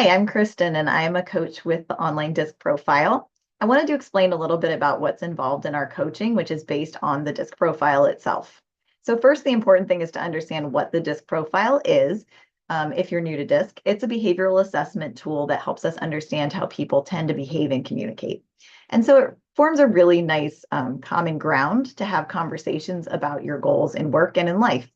Hi, I'm Kristin, and I am a coach with the Online Disc Profile. I wanted to explain a little bit about what's involved in our coaching, which is based on the disc profile itself. So first, the important thing is to understand what the disc profile is. If you're new to disc, it's a behavioral assessment tool that helps us understand how people tend to behave and communicate. And so it forms a really nice common ground to have conversations about your goals in work and in life.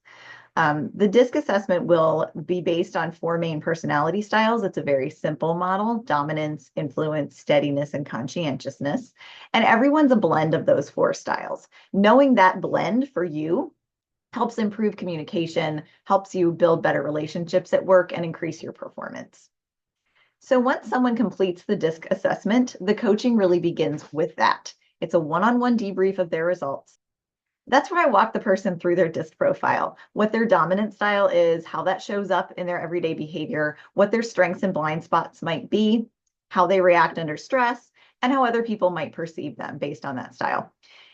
The DISC assessment will be based on four main personality styles. It's a very simple model: dominance, influence, steadiness, and conscientiousness. And everyone's a blend of those four styles. Knowing that blend for you helps improve communication, helps you build better relationships at work, and increase your performance. So once someone completes the DISC assessment, the coaching really begins with that. It's a one-on-one debrief of their results. That's where I walk the person through their DISC profile, what their dominant style is, how that shows up in their everyday behavior, what their strengths and blind spots might be, how they react under stress, and how other people might perceive them based on that style.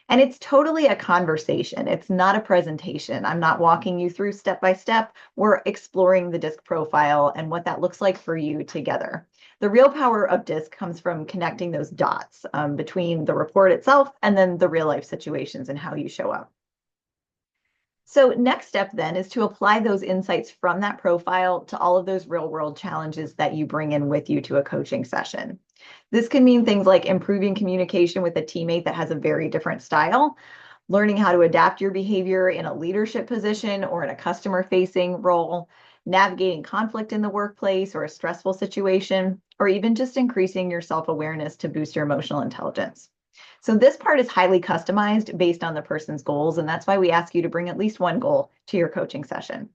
And it's totally a conversation. It's not a presentation. I'm not walking you through step by step. We're exploring the DISC profile and what that looks like for you together. The real power of DISC comes from connecting those dots between the report itself and then the real life situations and how you show up. So next step then is to apply those insights from that profile to all of those real world challenges that you bring in with you to a coaching session. This can mean things like improving communication with a teammate that has a very different style, learning how to adapt your behavior in a leadership position or in a customer facing role, navigating conflict in the workplace or a stressful situation, or even just increasing your self-awareness to boost your emotional intelligence. So this part is highly customized based on the person's goals, and that's why we ask you to bring at least one goal to your coaching session.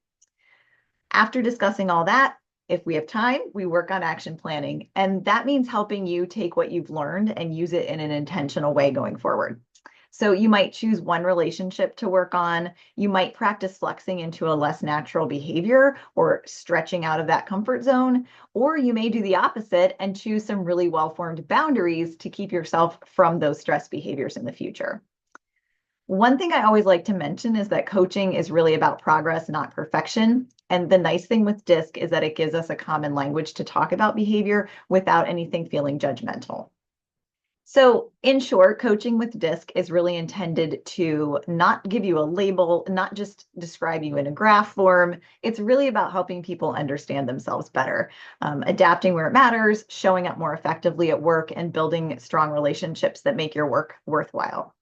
After discussing all that, if we have time, we work on action planning, and that means helping you take what you've learned and use it in an intentional way going forward. So you might choose one relationship to work on. You might practice flexing into a less natural behavior or stretching out of that comfort zone, or you may do the opposite and choose some really well-formed boundaries to keep yourself from those stress behaviors in the future. One thing I always like to mention is that coaching is really about progress, not perfection. And the nice thing with DISC is that it gives us a common language to talk about behavior without anything feeling judgmental. So in short, coaching with DISC is really intended to not give you a label, not just describe you in a graph form. It's really about helping people understand themselves better, adapting where it matters, showing up more effectively at work, and building strong relationships that make your work worthwhile.